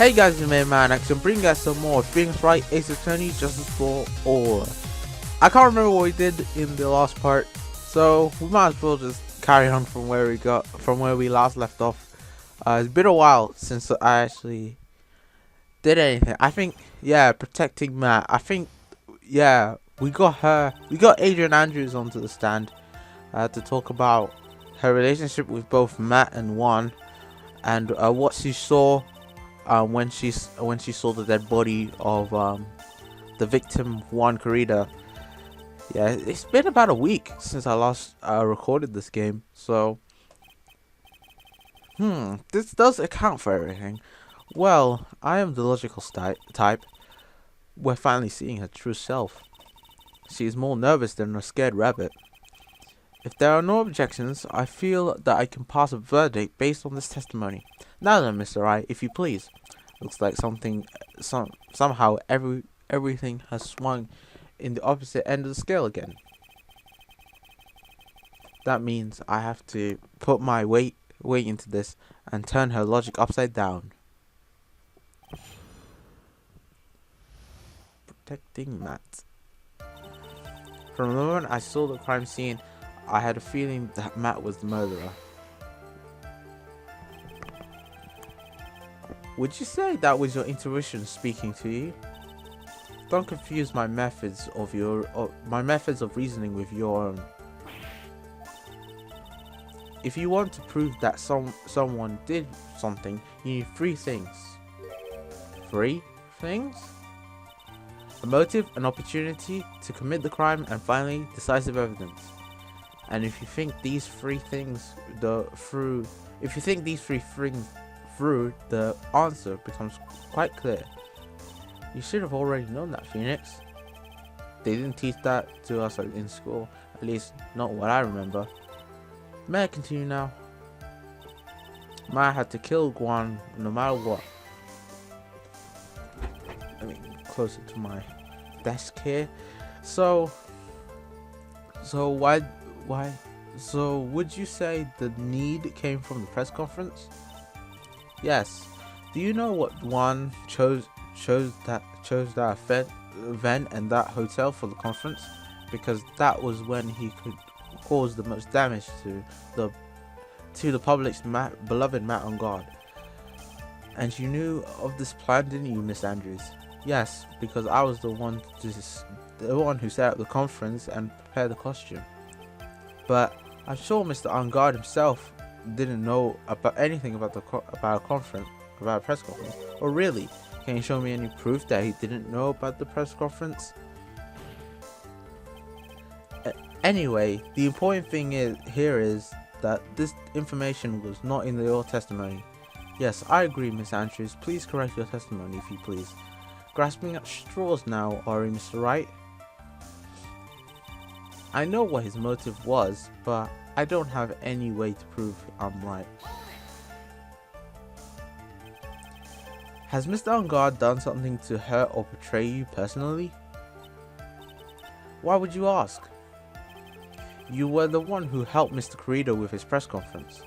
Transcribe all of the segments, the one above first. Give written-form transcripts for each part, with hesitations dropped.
Hey guys, it's me man, I can bring us some more things right. Ace Attorney, Justice for All. I can't remember what we did in the last part, so we might as well just carry on from where we last left off. It's been a while since I actually did anything. I think, yeah, protecting Matt. I think, yeah, we got Adrian Andrews onto the stand to talk about her relationship with both Matt and Juan, and what she saw when she saw the dead body of the victim Juan Corrida. Yeah, it's been about a week since I last recorded this game, so this does account for everything. Well, I am the logical type. We're finally seeing her true self. She is more nervous than a scared rabbit. If there are no objections, I feel that I can pass a verdict based on this testimony. Now then, Mr. Wright, if you please. Looks like somehow everything has swung in the opposite end of the scale again. That means I have to put my weight into this and turn her logic upside down. Protecting Matt. From the moment I saw the crime scene, I had a feeling that Matt was the murderer. Would you say that was your intuition speaking to you? Don't confuse my methods of reasoning with your own. If you want to prove that someone did something, you need three things. Three things? A motive, an opportunity to commit the crime, and finally, decisive evidence. And if you think these three things through, the answer becomes quite clear. You should have already known that, Phoenix. They didn't teach that to us in school, at least not what I remember. May I continue now? Maya had to kill Guan no matter what. Let me get closer to my desk here. So would you say the need came from the press conference? Yes. Do you know what Juan chose that event and that hotel for the conference? Because that was when he could cause the most damage to the public's beloved Matt on guard. And you knew of this plan, didn't you, Miss Andrews? Yes, because I was the one who set up the conference and prepared the costume. But I'm sure Mr. On-Guard himself didn't know about anything about a press conference. Or really, can you show me any proof that he didn't know about the press conference? Anyway, the important thing here is that this information was not in your testimony. Yes, I agree, Miss Andrews. Please correct your testimony, if you please. Grasping at straws now, are you, Mr. Wright? I know what his motive was, but I don't have any way to prove I'm right. Has Mr. On-Guard done something to hurt or betray you personally? Why would you ask? You were the one who helped Mr. Corrida with his press conference,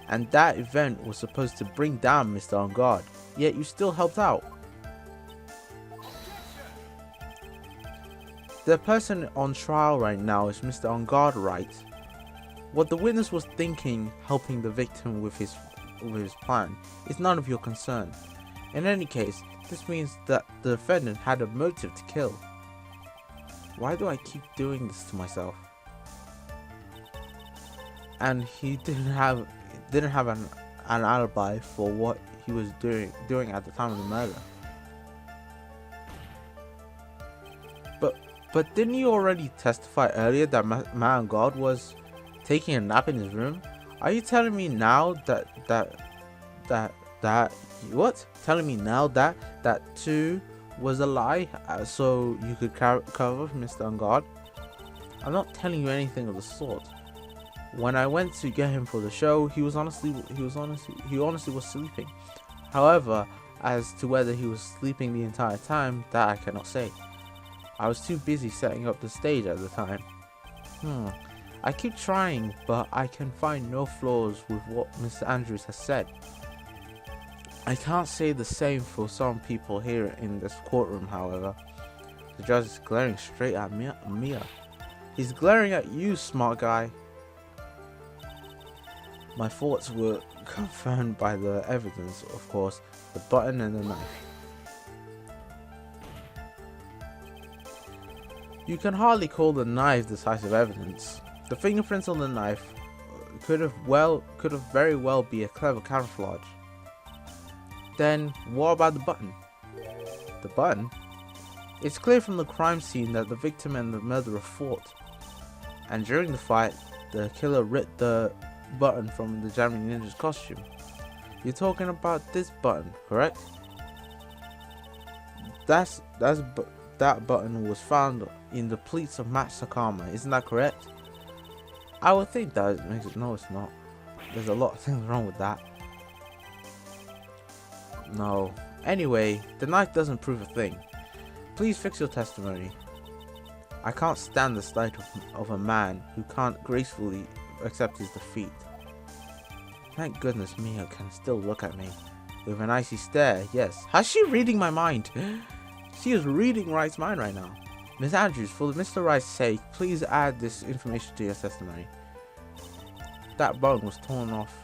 and that event was supposed to bring down Mr. On-Guard, yet you still helped out. The person on trial right now is Mr. On-Guard, Wright. What the witness was thinking helping the victim with his plan is none of your concern. In any case, this means that the defendant had a motive to kill. Why do I keep doing this to myself? And he didn't have an alibi for what he was doing at the time of the murder. But didn't you already testify earlier that Man on Guard was taking a nap in his room? Are you telling me now that too was a lie, so you could cover Mr. On Guard? I'm not telling you anything of the sort. When I went to get him for the show, he honestly was sleeping. However, as to whether he was sleeping the entire time, that I cannot say. I was too busy setting up the stage at the time. I keep trying, but I can find no flaws with what Mr. Andrews has said. I can't say the same for some people here in this courtroom, however. The judge is glaring straight at Mia. He's glaring at you, smart guy. My thoughts were confirmed by the evidence, of course, the button and the knife. You can hardly call the knife decisive evidence. The fingerprints on the knife could very well be a clever camouflage. Then what about the button? The button? It's clear from the crime scene that the victim and the murderer fought, and during the fight, the killer ripped the button from the Jamming Ninja's costume. You're talking about this button, correct? That button was found in the pleats of Matt Sakama, isn't that correct? I would think that it makes it. No, it's not. There's a lot of things wrong with that. No. Anyway, the knife doesn't prove a thing. Please fix your testimony. I can't stand the sight of a man who can't gracefully accept his defeat. Thank goodness Mia can still look at me with an icy stare. Yes. How's she reading my mind? She is reading Wright's mind right now. Miss Andrews, for Mr. Wright's sake, please add this information to your testimony. That bone was torn off.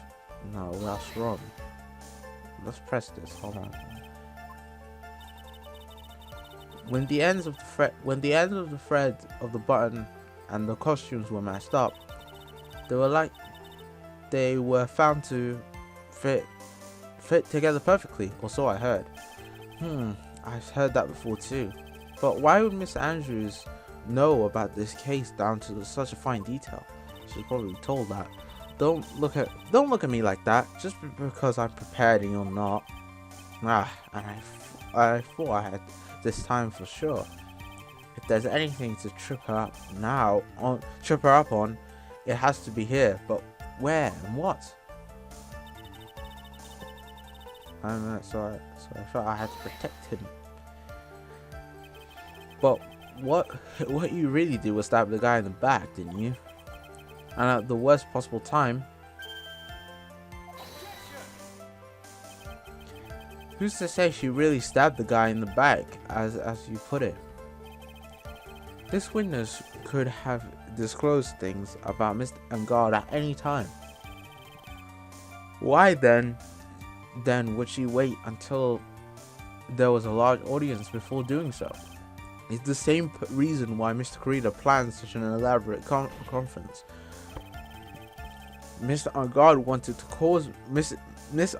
No, that's wrong. Let's press this. Hold on. When the ends of the thread of the button and the costumes were matched up, they were found to fit together perfectly, or so I heard. I've heard that before too. But why would Miss Andrews know about this case down to such a fine detail? She's probably told that. Don't look at me like that. Just because I'm prepared and you're not. And I thought I had this time for sure. If there's anything to trip her up on, it has to be here. But where and what? I don't know. So I felt I had to protect him. But what you really did was stab the guy in the back, didn't you? And at the worst possible time. Who's to say she really stabbed the guy in the back, as you put it? This witness could have disclosed things about Mr. Angard at any time. Why then would she wait until there was a large audience before doing so? It's the same reason why Mr. Corrida planned such an elaborate conference. Mr. Angard wanted to cause Miss Andrews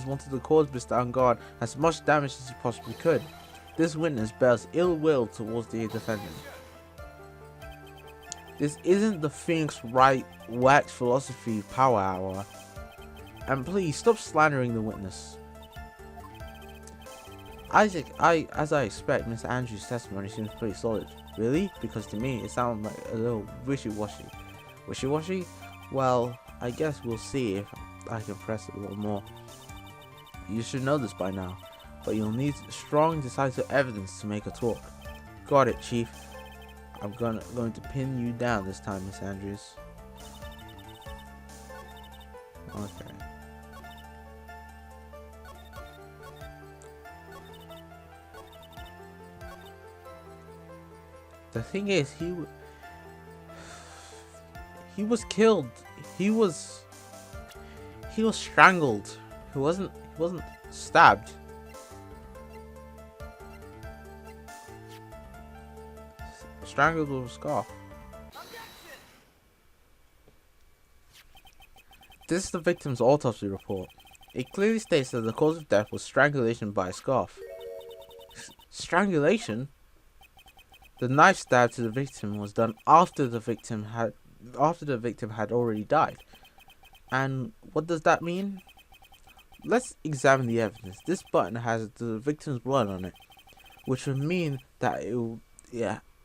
wanted to cause Mr. Angard as much damage as he possibly could. This witness bears ill will towards the defendant. This isn't the Phoenix Wright wax philosophy power hour. And please stop slandering the witness. Isaac, as I expect, Mr. Andrews' testimony seems pretty solid. Really? Because to me, it sounds like a little wishy-washy. Wishy-washy? Well, I guess we'll see if I can press it a little more. You should know this by now, but you'll need strong, decisive evidence to make a talk. Got it, Chief. I'm going to pin you down this time, Miss Andrews. Okay. The thing is, he was killed. He was strangled. He wasn't stabbed. Strangled with a scarf. This is the victim's autopsy report. It clearly states that the cause of death was strangulation by a scarf. Strangulation? The knife stab to the victim was done after the victim had already died. And what does that mean? Let's examine the evidence. This button has the victim's blood on it, which would mean that it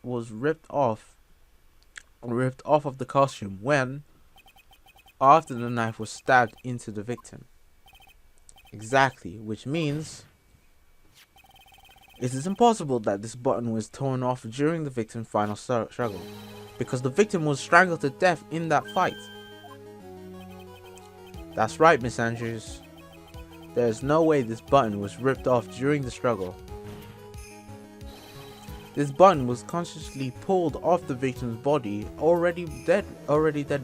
was ripped off of the costume after the knife was stabbed into the victim. Exactly, which means it is impossible that this button was torn off during the victim's final struggle, because the victim was strangled to death in that fight. That's right, Miss Andrews. There's no way this button was ripped off during the struggle. This button was consciously pulled off the victim's body, already dead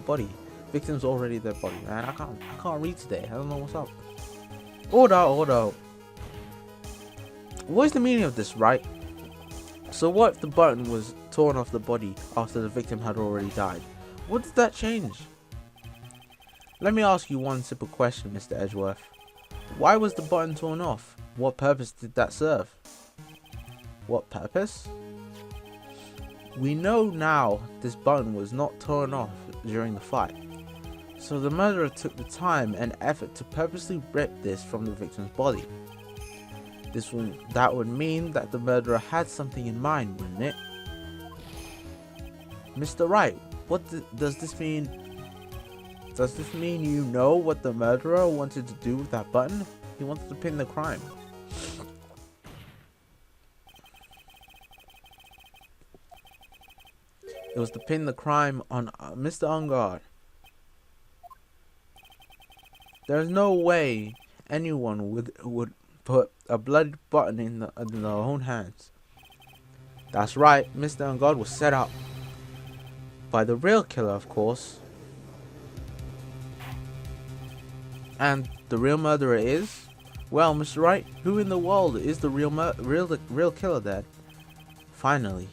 body. Victim's already dead body. Man, I can't read today. I don't know what's up. Order. What is the meaning of this, right? So what if the button was torn off the body after the victim had already died? What did that change? Let me ask you one simple question, Mr. Edgeworth. Why was the button torn off? What purpose did that serve? What purpose? We know now this button was not torn off during the fight. So the murderer took the time and effort to purposely rip this from the victim's body. That would mean that the murderer had something in mind, wouldn't it? Mr. Wright, does this mean? Does this mean you know what the murderer wanted to do with that button? He wanted to pin the crime. It was to pin the crime on Mr. Ungard. There's no way anyone would put a bloody button in their own hands. That's right, Mr. Ungard was set up by the real killer, of course. And the real murderer is? Well, Mr. Wright, who in the world is the real killer then? Finally!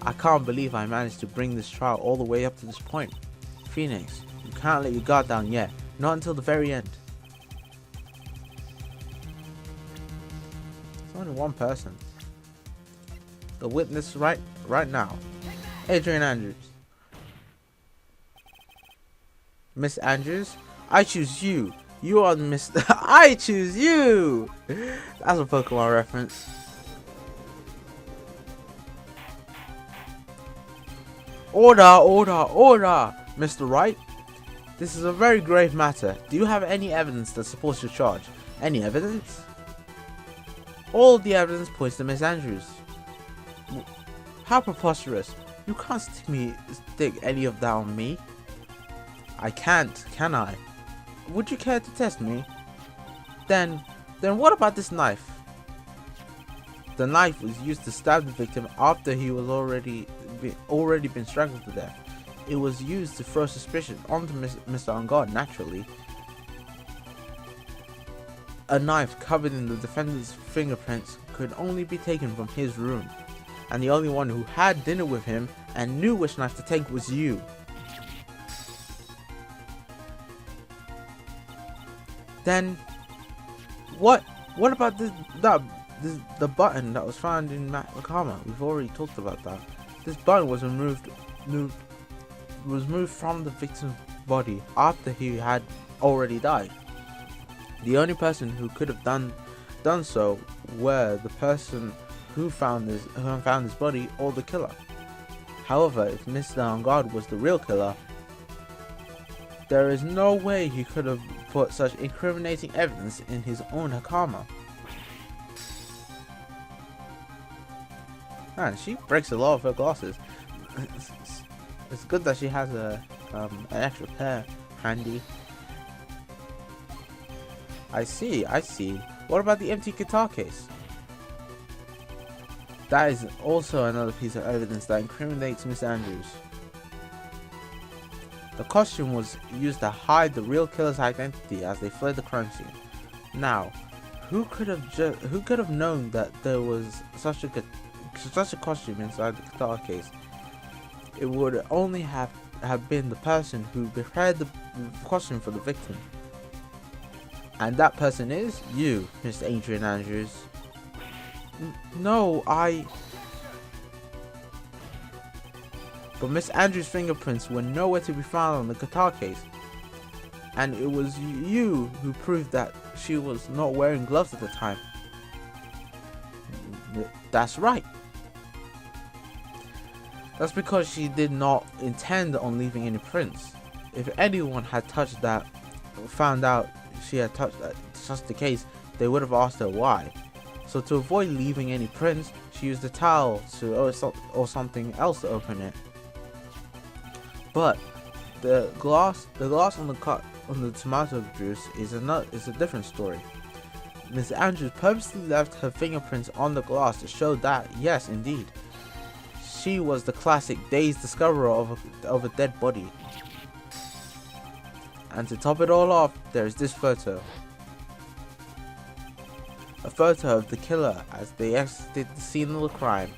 I can't believe I managed to bring this trial all the way up to this point. Phoenix, you can't let your guard down yet. Not until the very end. It's only one person. The witness right now. Adrian Andrews. Miss Andrews, I choose you. You are the Miss. I choose you. That's a Pokemon reference. Order! Mr. Wright, this is a very grave matter. Do you have any evidence that supports your charge? Any evidence? All of the evidence points to Miss Andrews. How preposterous. You can't stick any of that on me. I can't, can I? Would you care to test me? Then what about this knife? The knife was used to stab the victim after he was already been strangled to death. It was used to throw suspicion onto Mr. Ungard, naturally. A knife covered in the defendant's fingerprints could only be taken from his room, and the only one who had dinner with him and knew which knife to take was you. Then, what about the button that was found in Matt Nakama? We've already talked about that. This button was removed from the victim's body after he had already died. The only person who could have done so were the person who found his body or the killer. However, if Mr. Ungard was the real killer, there is no way he could have put such incriminating evidence in his own Hakama. Man, she breaks a lot of her glasses. It's good that she has an extra pair handy. I see. What about the empty guitar case? That is also another piece of evidence that incriminates Miss Andrews. The costume was used to hide the real killer's identity as they fled the crime scene. Now, who could have known that there was such a costume inside the guitar case? It would only have been the person who prepared the costume for the victim. And that person is you, Mr. Adrian Andrews. No, But Miss Andrews' fingerprints were nowhere to be found on the guitar case. And it was you who proved that she was not wearing gloves at the time. That's right. That's because she did not intend on leaving any prints. If anyone had touched that, found out she had touched the case, they would have asked her why. So to avoid leaving any prints, she used a towel or something else to open it. But The glass on the tomato juice is a different story. Miss Andrews purposely left her fingerprints on the glass to show that, yes, indeed, she was the classic dazed discoverer of a dead body. And to top it all off, there is this photo. A photo of the killer as they exited the scene of the crime.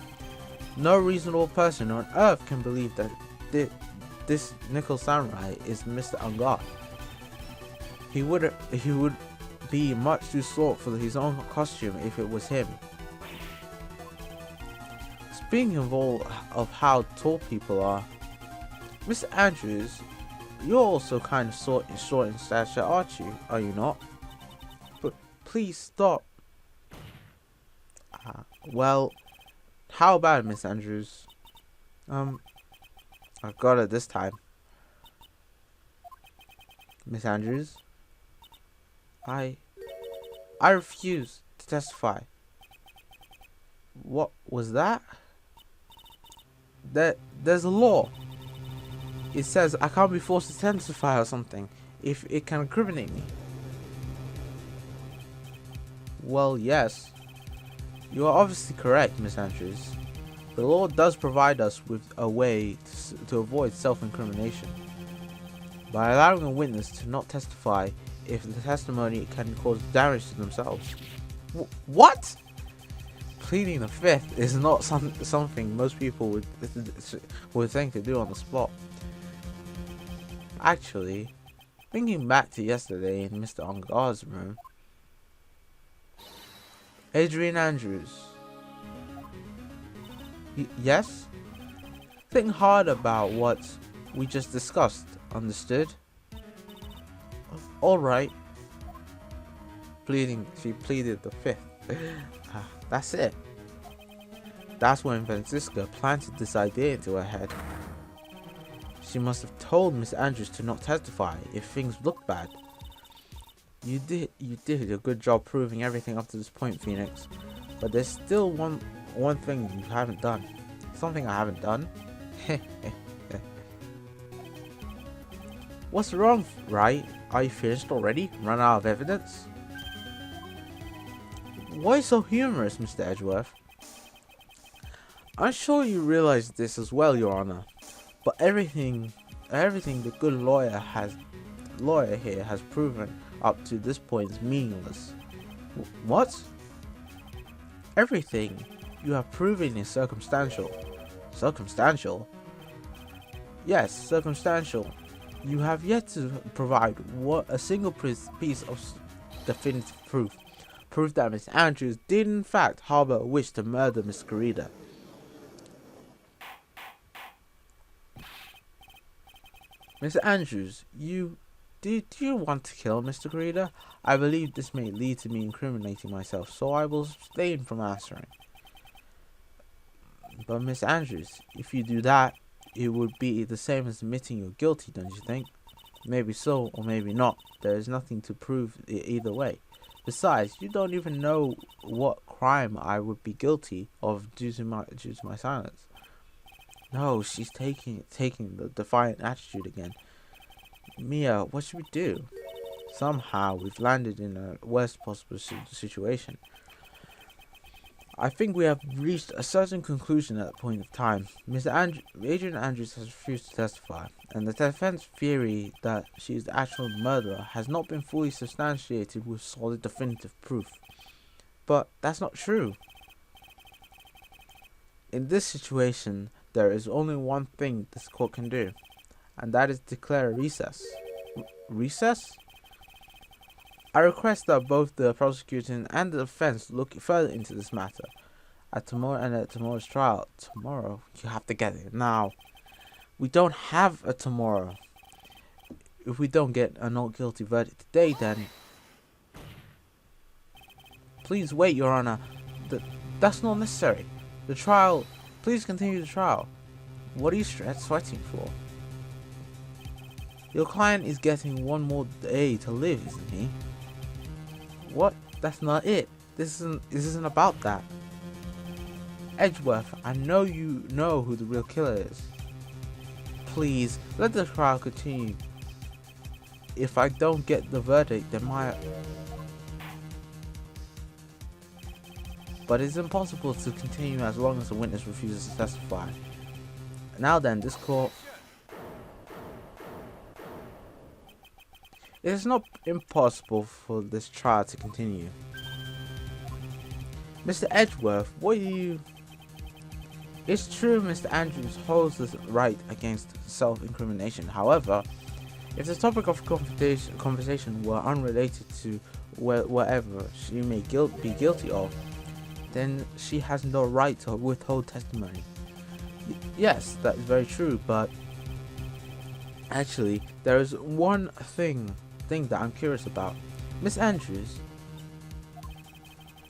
No reasonable person on earth can believe that this nickel samurai is Mr. Angad. He would be much too short for his own costume if it was him. Speaking of how tall people are, Mr. Andrews, you're also kind of short in stature, aren't you? Are you not? But please stop. Well, how about it, Miss Andrews? I got it this time. Miss Andrews? I refuse to testify. What was that? There's a law. It says I can't be forced to testify or something if it can incriminate me. Well, yes. You are obviously correct, Miss Andrews. The law does provide us with a way to avoid self-incrimination by allowing a witness to not testify if the testimony can cause damage to themselves. What? Pleading the fifth is not something most people would think to do on the spot. Actually, thinking back to yesterday in Mr. Angar's room, Adrian Andrews. Yes? Think hard about what we just discussed, understood? Alright. She pleaded the fifth. That's it. That's when Francisca planted this idea into her head. She must have told Miss Andrews to not testify if things looked bad. You did a good job proving everything up to this point, Phoenix. But there's still one thing you haven't done. Something I haven't done. What's wrong, Wright? Are you finished already? Run out of evidence? Why so humorous, Mr. Edgeworth? I'm sure you realize this as well, Your Honor. But everything the good lawyer here has proven up to this point is meaningless. What? Everything you have proven is circumstantial. Circumstantial? Yes, circumstantial. You have yet to provide a single piece of definitive proof. Proof that Miss Andrews did in fact harbor a wish to murder Miss Garida. Mr. Andrews, did you want to kill Mr. Garida? I believe this may lead to me incriminating myself, so I will abstain from answering. But Miss Andrews, if you do that, it would be the same as admitting you're guilty, don't you think? Maybe so, or maybe not. There is nothing to prove it either way. Besides, you don't even know what crime I would be guilty of due to my silence. No, she's taking the defiant attitude again. Mia, what should we do? Somehow we've landed in a worst possible situation. I think we have reached a certain conclusion at that point of time. Adrian Andrews has refused to testify, and the defense theory that she is the actual murderer has not been fully substantiated with solid definitive proof. But that's not true. In this situation, there is only one thing this court can do, and that is declare a recess. Recess? I request that both the prosecution and the defense look further into this matter at tomorrow's trial. Tomorrow? You have to get it now. We don't have a tomorrow. If we don't get a not guilty verdict today, then... Please wait, Your Honor. That's not necessary. The trial... Please continue the trial. What are you sweating for? Your client is getting one more day to live, isn't he? What? That's not it. This isn't about that. Edgeworth, I know you know who the real killer is. Please, let the trial continue. If I don't get the verdict, then But it's impossible to continue as long as the witness refuses to testify. Now then, this court... It is not impossible for this trial to continue. Mr. Edgeworth, what do you... It's true Mr. Andrews holds the right against self-incrimination. However, if the topic of conversation were unrelated to whatever she may be guilty of, then she has no right to withhold testimony. Yes, that is very true, but actually, there is one thing that I'm curious about. Miss Andrews,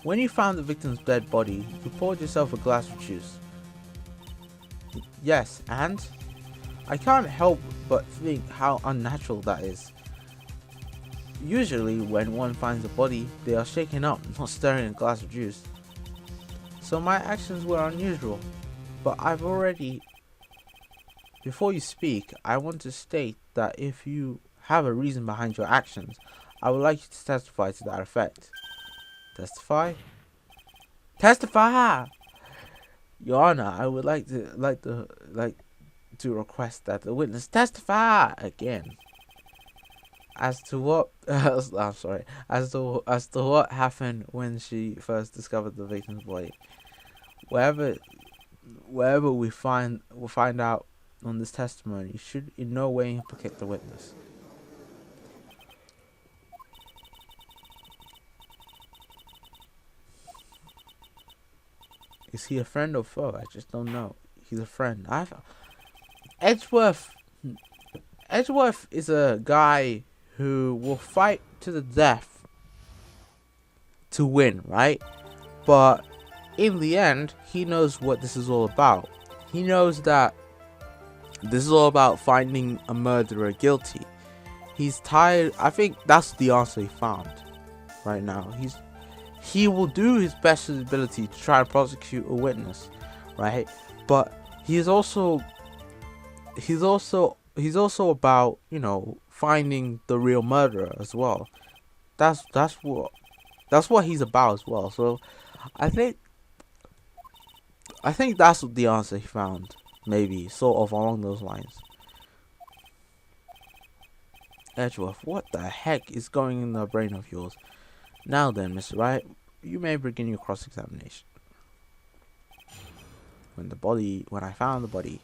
when you found the victim's dead body, you poured yourself a glass of juice. Yes, and? I can't help but think how unnatural that is. Usually, when one finds a body, they are shaken up, not stirring a glass of juice. So my actions were unusual, but I've already... Before you speak, I want to state that if you have a reason behind your actions, I would like you to testify to that effect. Testify? Testify! Your Honor, I would like to request that the witness testify again as to what I'm sorry, as to what happened when she first discovered the victim's body. Wherever we'll find out on this testimony should in no way implicate the witness. Is he a friend or foe? I just don't know. He's a friend. Edgeworth is a guy who will fight to the death to win, right? But in the end, he knows what this is all about. He knows that this is all about finding a murderer guilty. He's tired. I think that's the answer he found right now. He will do his best to his ability to try and prosecute a witness, right? But he's also about, you know, finding the real murderer as well. That's what he's about as well. So I think that's the answer he found, maybe sort of along those lines. Edgeworth, what the heck is going in the brain of yours? Now then, Mr. Wright, you may begin your cross-examination. When I found the body,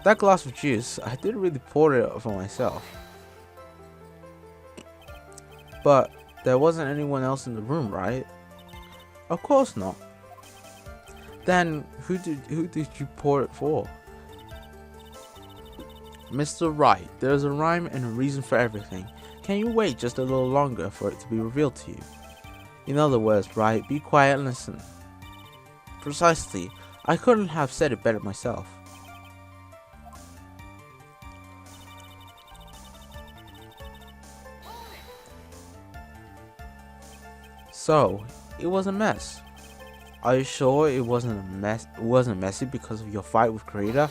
that glass of juice, I didn't really pour it for myself. But there wasn't anyone else in the room, right? Of course not. Then who did you pour it for? Mr. Wright, there's a rhyme and a reason for everything. Can you wait just a little longer for it to be revealed to you? In other words, Wright, be quiet and listen. Precisely. I couldn't have said it better myself. So, it was a mess. Are you sure it wasn't a mess? It wasn't messy because of your fight with Creator?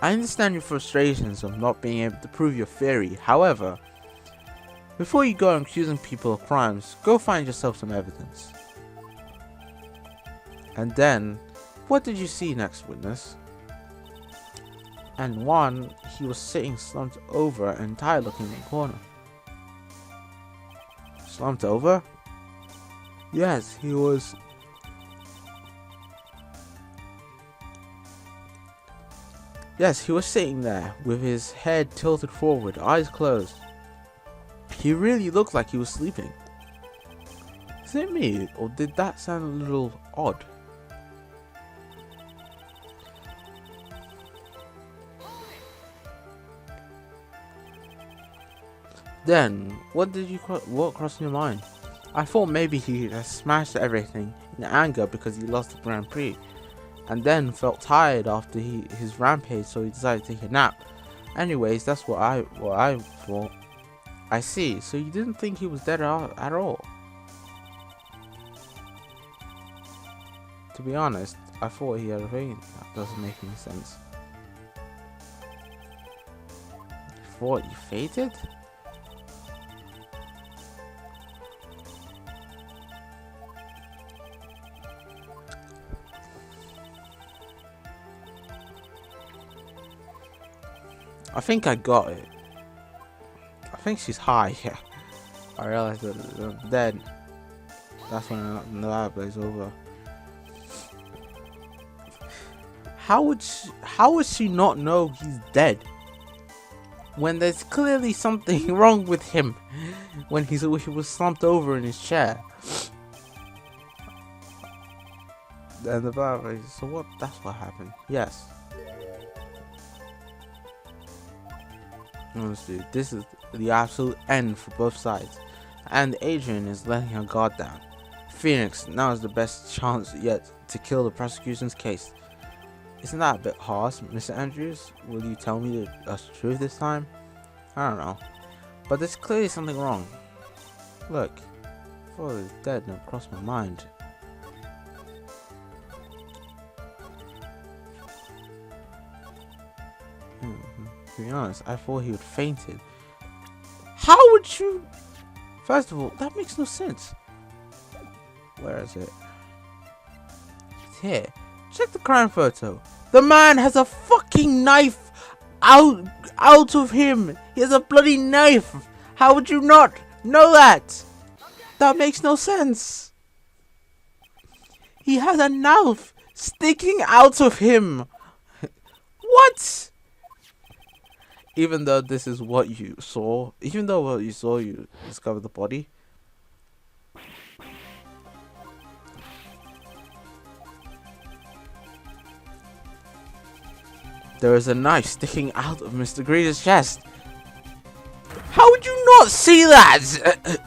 I understand your frustrations of not being able to prove your theory. However, before you go accusing people of crimes, go find yourself some evidence. And then, what did you see next, witness? And one, he was sitting slumped over and tired looking in the corner. Slumped over? Yes, he was. Yes, he was sitting there with his head tilted forward, eyes closed. He really looked like he was sleeping. Is it me, or did that sound a little odd? Then, what crossed your mind? I thought maybe he had smashed everything in anger because he lost the Grand Prix, and then felt tired after his rampage, so he decided to take a nap. Anyways, that's what I thought. I see. So you didn't think he was dead at all? To be honest, I thought he had a faint. That doesn't make any sense. You thought you fainted? I think I got it. I think she's high. Yeah. I realized that I'm dead. That's when the lab plays over. How would she not know he's dead when there's clearly something wrong with him when he was slumped over in his chair? And the lab, so what? That's what happened. Yes. Honestly, this is the absolute end for both sides, and Adrian is letting her guard down. Phoenix, now is the best chance yet to kill the prosecution's case. Isn't that a bit harsh, Mr. Andrews? Will you tell me the truth this time? I don't know, but there's clearly something wrong. Look, father is dead and it crossed my mind. To be honest, I thought he had fainted. How would you? First of all, that makes no sense. Where is it? It's here. Check the crime photo. The man has a fucking knife out of him. He has a bloody knife. How would you not know that? That makes no sense. He has a knife sticking out of him. What? Even though this is what you saw, you discovered the body. There is a knife sticking out of Mr. Green's chest. How would you not see that?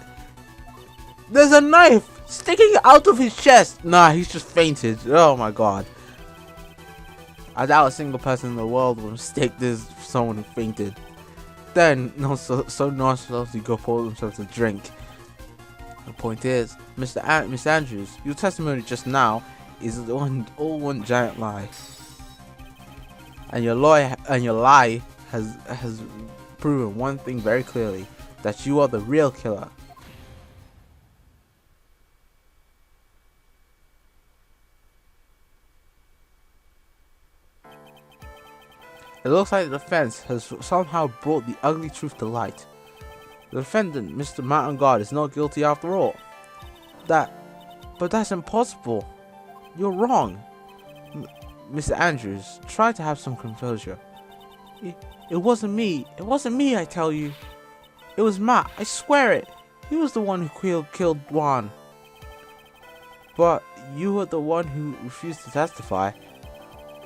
There's a knife sticking out of his chest. Nah, he's just fainted. Oh my god. I doubt a single person in the world would mistake this for someone who fainted. Then, so nonchalantly go pour themselves a drink. The point is, Miss Andrews, your testimony just now is all one giant lie. And your lie has proven one thing very clearly, that you are the real killer. It looks like the defense has somehow brought the ugly truth to light. The defendant, Mr. Mountain Guard, is not guilty after all. But that's impossible. You're wrong. Mr. Andrews, try to have some composure. It wasn't me. It wasn't me, I tell you. It was Matt. I swear it. He was the one who killed Juan. But you were the one who refused to testify.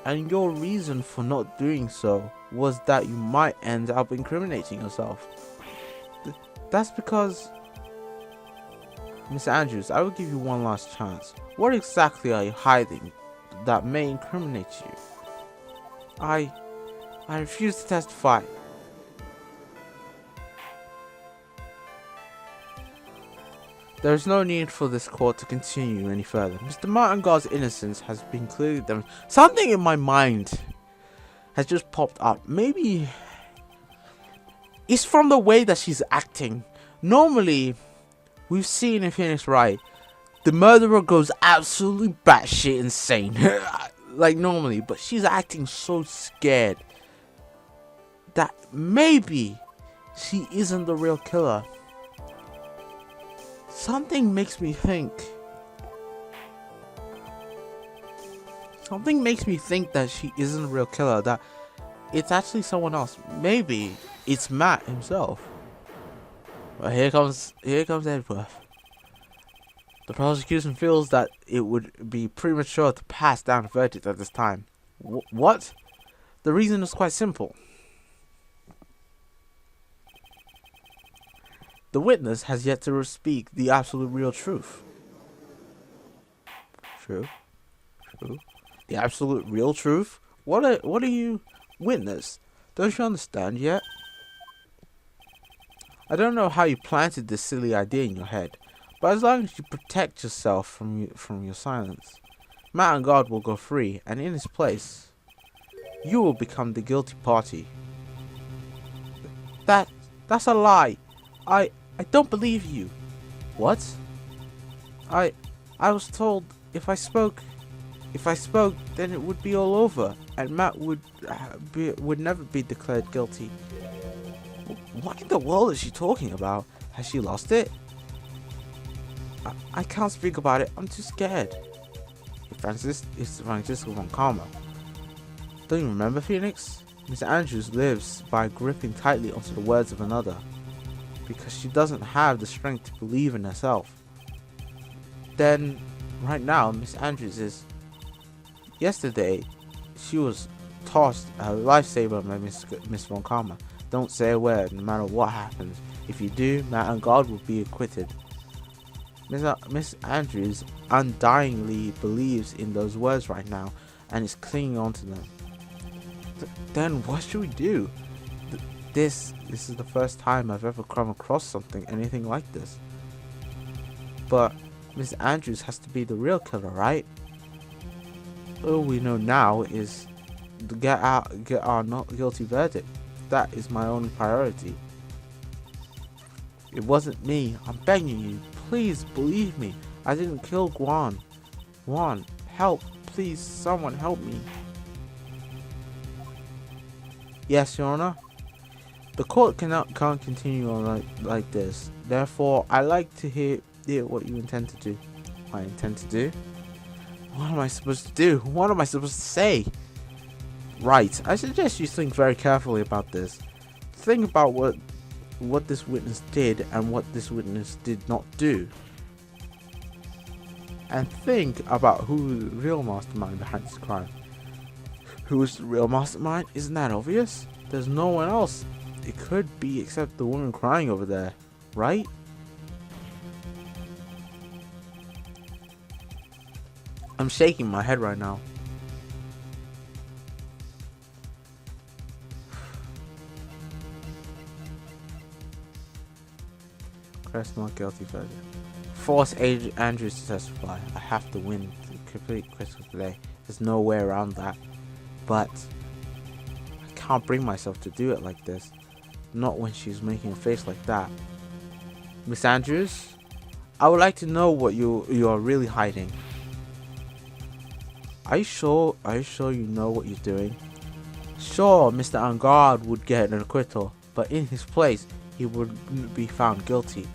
And your reason for not doing so was that you might end up incriminating yourself. That's because... Mr. Andrews, I will give you one last chance. What exactly are you hiding that may incriminate you? I refuse to testify. There is no need for this court to continue any further. Mr. Martin Guard's innocence has been clearly demonstrated. Something in my mind has just popped up. Maybe it's from the way that she's acting. Normally, we've seen in Phoenix Wright, the murderer goes absolutely batshit insane. Like normally, but she's acting so scared that maybe she isn't the real killer. Something makes me think that she isn't the real killer, that it's actually someone else. Maybe it's Matt himself. But here comes Edgeworth. The prosecution feels that it would be premature to pass down a verdict at this time. What? The reason is quite simple. The witness has yet to speak the absolute real truth. True. The absolute real truth? What are you, witness? Don't you understand yet? I don't know how you planted this silly idea in your head, but as long as you protect yourself from your silence, Matt and God will go free, and in his place, you will become the guilty party. That's a lie. I don't believe you. What? I was told if I spoke, then it would be all over, and Matt would never be declared guilty. What in the world is she talking about? Has she lost it? I can't speak about it. I'm too scared. It's Francisco von Karma. Don't you remember, Phoenix? Miss Andrews lives by gripping tightly onto the words of another, because she doesn't have the strength to believe in herself. Then, right now, Miss Andrews is... Yesterday, she was tossed a lifesaver by Miss von Karma. Don't say a word, no matter what happens. If you do, Matt and God will be acquitted. Miss Andrews undyingly believes in those words right now, and is clinging on to them. Then what should we do? This is the first time I've ever come across anything like this. But Miss Andrews has to be the real killer, right? All we know now is to get our not guilty verdict. That is my only priority. It wasn't me. I'm begging you. Please believe me. I didn't kill Guan. Guan, help. Please, someone help me. Yes, Your Honor. The court can't continue on like this. Therefore, I'd like to hear what you intend to do. I intend to do? What am I supposed to do? What am I supposed to say? Right. I suggest you think very carefully about this. Think about what this witness did and what this witness did not do. And think about who the real mastermind behind this crime. Who is the real mastermind? Isn't that obvious? There's no one else it could be except the woman crying over there, right? I'm shaking my head right now. Press not guilty verdict. Force Andrews to testify. I have to win the complete critical today. There's no way around that. But I can't bring myself to do it like this. Not when she's making a face like that. Miss Andrews, I would like to know what you are really hiding. Are you sure you know what you're doing? Sure, Mr. Angard would get an acquittal, but in his place, he would be found guilty.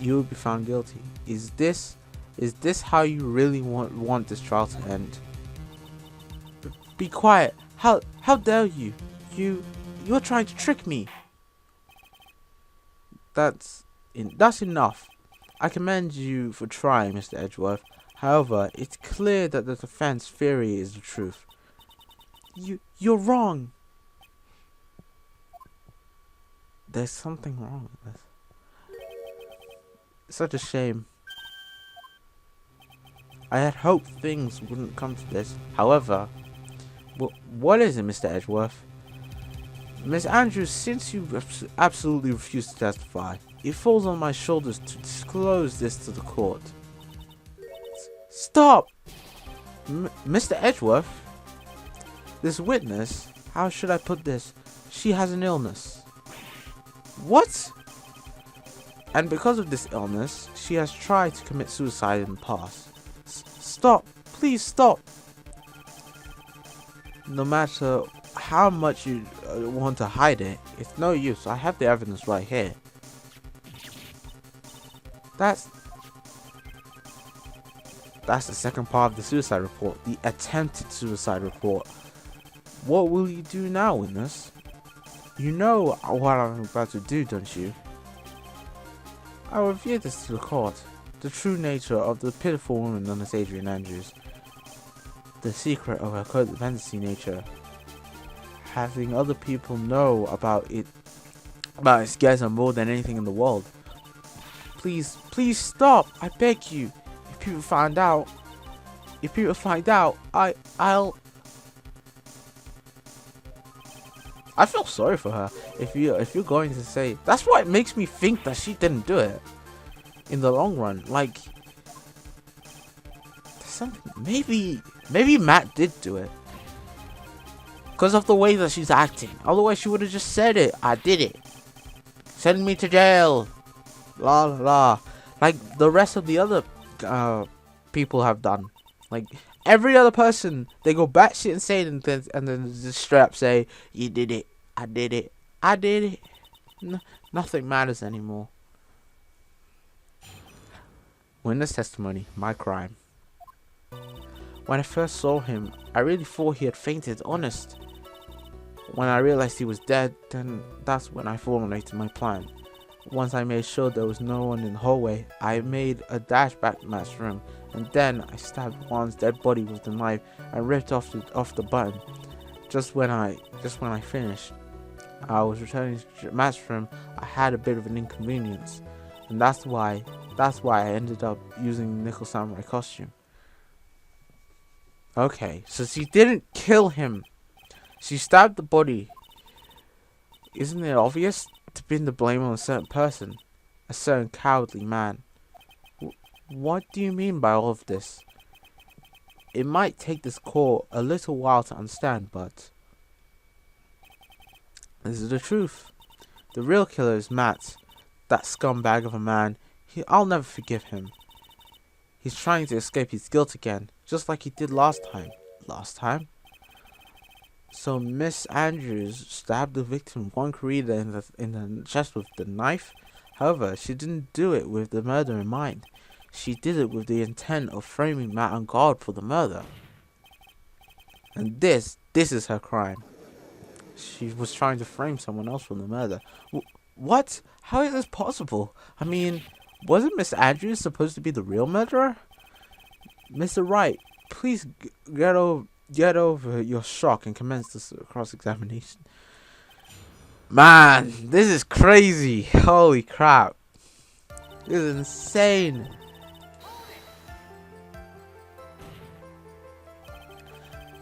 You would be found guilty. Is this how you really want this trial to end? Be quiet. How dare you? You're trying to trick me. That's enough. I commend you for trying, Mr. Edgeworth. However, it's clear that the defense theory is the truth. You're wrong. There's something wrong with this. It's such a shame. I had hoped things wouldn't come to this. However, what is it, Mr. Edgeworth? Miss Andrews, since you absolutely refuse to testify, it falls on my shoulders to disclose this to the court. Stop! Mr. Edgeworth? This witness, how should I put this? She has an illness. What? And because of this illness, she has tried to commit suicide in the past. Stop! Please stop! No matter how much you want to hide it, it's no use. I have the evidence right here. That's the second part of the suicide report, the attempted suicide report. What will you do now, witness? You know what I'm about to do, don't you? I will review this to the court. The true nature of the pitiful woman known as Adrian Andrews. The secret of her codependency nature. Having other people know about it scares her more than anything in the world. Please stop! I beg you. If people find out, I'll. I feel sorry for her. If you're going to say that's what makes me think that she didn't do it in the long run. Like, there's something. Maybe Matt did do it. Because of the way that she's acting. Otherwise, she would have just said it. I did it. Send me to jail. La la la. Like the rest of the other people have done. Like every other person, they go batshit insane and then just straight up say, "You did it. I did it. I did it." Nothing matters anymore. Witness testimony. My crime. When I first saw him, I really thought he had fainted. Honest. When I realized he was dead, then that's when I formulated my plan. Once I made sure there was no one in the hallway, I made a dash back to Matt's room, and then I stabbed Juan's dead body with the knife and ripped off the button. Just when I finished, I was returning to Matt's room. I had a bit of an inconvenience, and that's why I ended up using the Nickel Samurai costume. Okay, so she didn't kill him. She stabbed the body. Isn't it obvious to pin the blame on a certain person? A certain cowardly man. What do you mean by all of this? It might take this court a little while to understand, but this is the truth. The real killer is Matt. That scumbag of a man. I'll never forgive him. He's trying to escape his guilt again, just like he did last time. Last time? So Miss Andrews stabbed the victim one corridor in the chest with the knife. However, she didn't do it with the murder in mind. She did it with the intent of framing Matt on guard for the murder. And this is her crime. She was trying to frame someone else for the murder. What? How is this possible? I mean, wasn't Miss Andrews supposed to be the real murderer? Mr. Wright, please get over your shock and commence this cross-examination. Man, this is crazy. Holy crap. This is insane.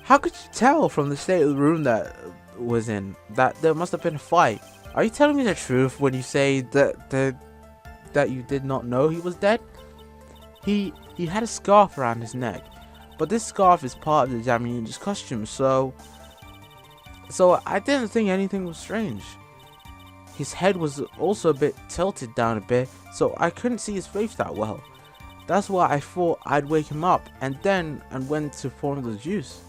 How could you tell from the state of the room that was in that there must have been a fight? Are you telling me the truth when you say that you did not know he was dead? He had a scarf around his neck, but this scarf is part of the Japanese costume, so I didn't think anything was strange. His head was also a bit tilted down a bit, so I couldn't see his face that well. That's why I thought I'd wake him up and went to form the juice.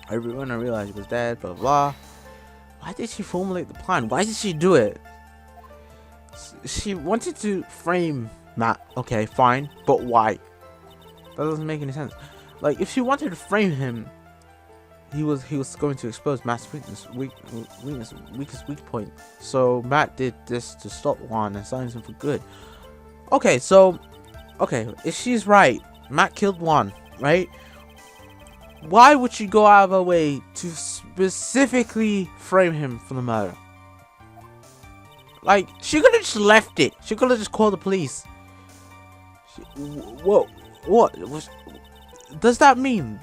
When I realized he was dead, blah blah. Why did she formulate the plan? Why did she do it? She wanted to frame Matt. Okay, fine, but why? That doesn't make any sense. Like, if she wanted to frame him, he was going to expose Matt's weakest weak point. So Matt did this to stop Juan and silence him for good. Okay, so if she's right, Matt killed Juan, right? Why would she go out of her way to specifically frame him for the murder? Like, she could have just left it. She could have just called the police. What does that mean?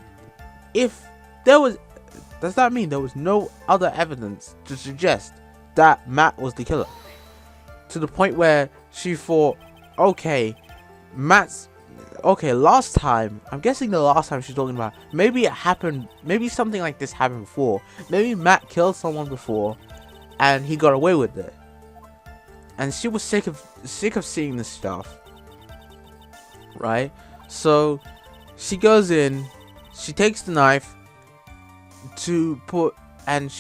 Does that mean there was no other evidence to suggest that Matt was the killer? To the point where she thought, last time, I'm guessing the last time she's talking about, maybe it happened, maybe something like this happened before. Maybe Matt killed someone before and he got away with it. And she was sick of seeing this stuff. Right? So she goes in, she takes the knife she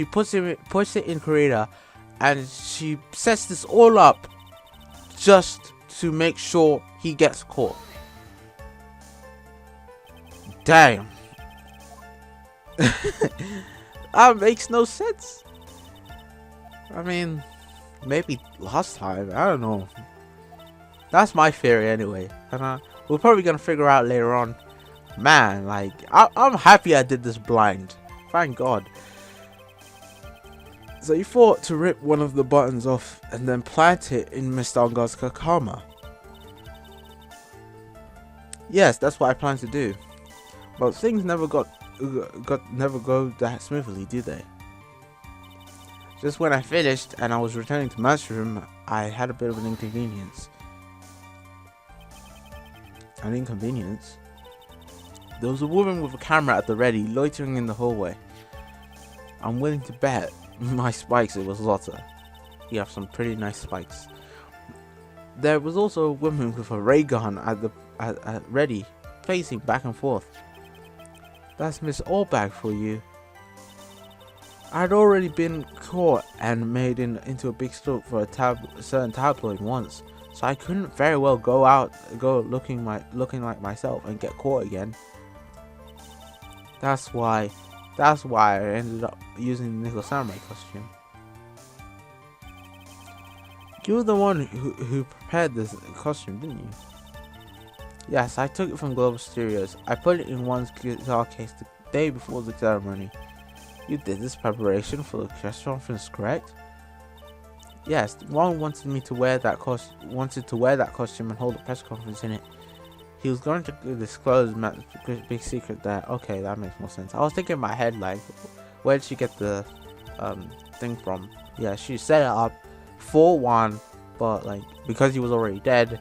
puts it in Karita, and she sets this all up just to make sure he gets caught. Damn. That makes no sense. I mean, maybe last time, I don't know. That's my theory anyway. And we're probably gonna figure out later on. Man, like, I'm happy I did this blind. Thank God. So you thought to rip one of the buttons off and then plant it in Mr. Ongar's kakama. Yes, that's what I plan to do. But things never go that smoothly, do they? Just when I finished and I was returning to Matt's room, I had a bit of an inconvenience. An inconvenience? There was a woman with a camera at the ready, loitering in the hallway. I'm willing to bet my spikes it was Lotta. You have some pretty nice spikes. There was also a woman with a ray gun at ready, pacing back and forth. That's Miss Allbag for you. I'd already been caught and made into a big story for a certain tabloid once, so I couldn't very well go looking like myself and get caught again. That's why I ended up using the Nickel Samurai costume. You were the one who prepared this costume, didn't you? Yes, I took it from Global Studios. I put it in one's guitar case the day before the ceremony. You did this preparation for the press conference, correct? Yes, one wanted to wear that costume and hold a press conference in it. He was going to disclose Matt's big secret there. Okay, that makes more sense. I was thinking in my head, like, where did she get the thing from? Yeah, she set it up for one, but like because he was already dead,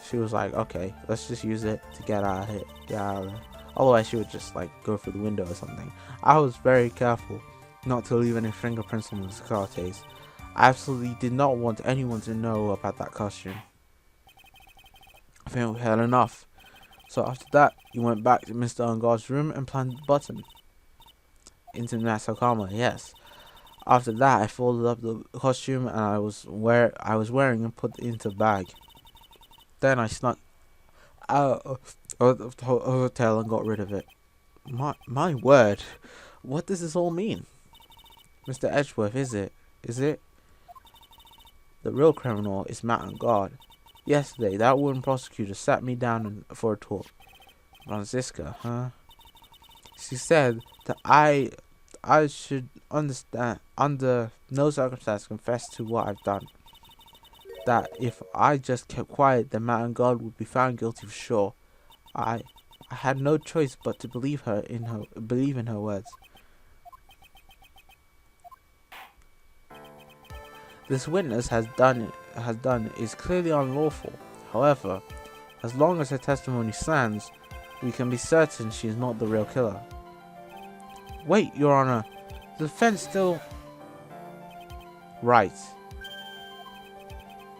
she was like, okay, let's just use it to get out of there. Otherwise, she would just like go through the window or something. I was very careful not to leave any fingerprints on the cigar case. I absolutely did not want anyone to know about that costume. I think we had enough. So after that, you went back to Mr. Unguard's room and planted the button into Matt Sakama. Yes. After that, I folded up the costume and I was wearing and put it into the bag. Then I snuck out of the hotel and got rid of it. My word, what does this all mean? Mr. Edgeworth, is it? The real criminal is Matt Unguard. Yesterday, that woman prosecutor sat me down for a talk. Franziska, huh? She said that I should understand, under no circumstance, confess to what I've done. That if I just kept quiet, then Matt Unguard would be found guilty for sure. I had no choice but to believe in her words. This witness has done is clearly unlawful. However, as long as her testimony stands, we can be certain she is not the real killer. Wait, Your Honor, the defense still... Right.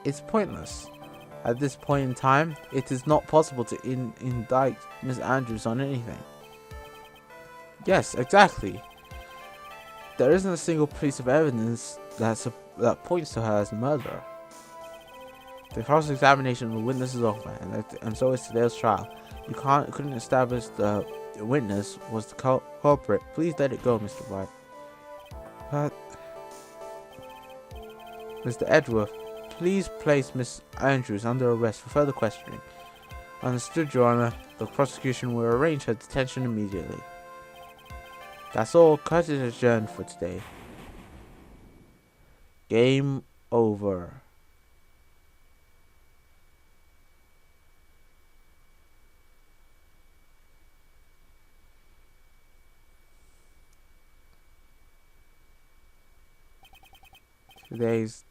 It's pointless. At this point in time, it is not possible to indict Miss Andrews on anything. Yes, exactly. There isn't a single piece of evidence that points to her as the murderer. The cross-examination of the witness is over, and so is today's trial. You couldn't establish the witness was the culprit. Please let it go, Mr. Wright. But, Mr. Edgeworth, please place Miss Andrews under arrest for further questioning. Understood, Your Honor. The prosecution will arrange her detention immediately. That's all. Court is adjourned for today. Game over. Today's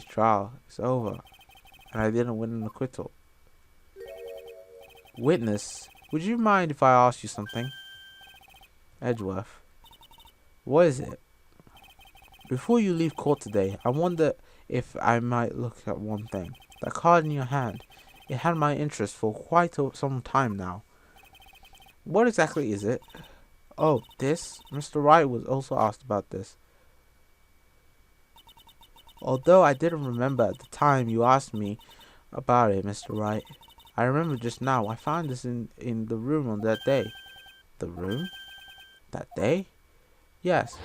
trial is over, and I didn't win an acquittal. Witness, would you mind if I asked you something? Edgeworth, what is it? Before you leave court today, I wonder if I might look at one thing. That card in your hand, it had my interest for quite some time now. What exactly is it? Oh, this? Mr. Wright was also asked about this. Although I didn't remember at the time you asked me about it, Mr. Wright. I remember just now. I found this in the room on that day. The room? That day? Yes.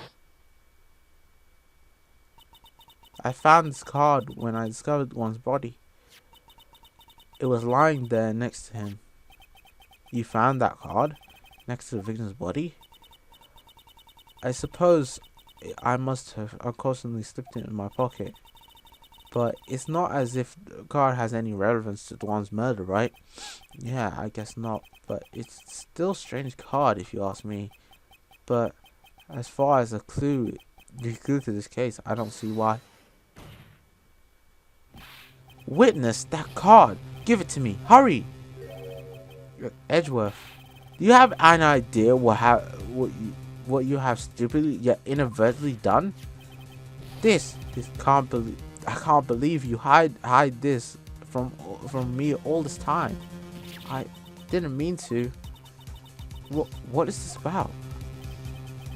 I found this card when I discovered one's body. It was lying there next to him. You found that card? Next to the victim's body? I suppose I must have unconsciously slipped it in my pocket. But it's not as if the card has any relevance to the one's murder, right? Yeah, I guess not. But it's still a strange card if you ask me. But as far as the clue to this case, I don't see why. Witness, that card! Give it to me! Hurry! Edgeworth, Do you have an idea what you have stupidly yet inadvertently done? This can't believe I can't believe you hide this from me all this time. I didn't mean to. What is this about?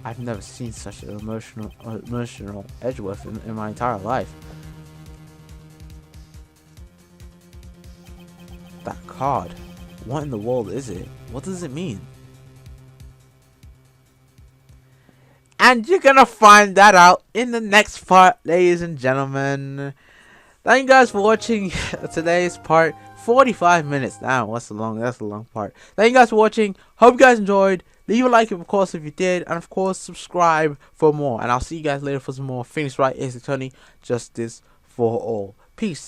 I've never seen such an emotional Edgeworth in my entire life. That card. What in the world is it? What does it mean? And you're gonna find that out in the next part, ladies and gentlemen. Thank you guys for watching today's part. 45 minutes. Damn, that's a long part. Thank you guys for watching. Hope you guys enjoyed. Leave a like, of course, if you did. And, of course, subscribe for more. And I'll see you guys later for some more Phoenix Wright Ace Attorney Justice for All. Peace.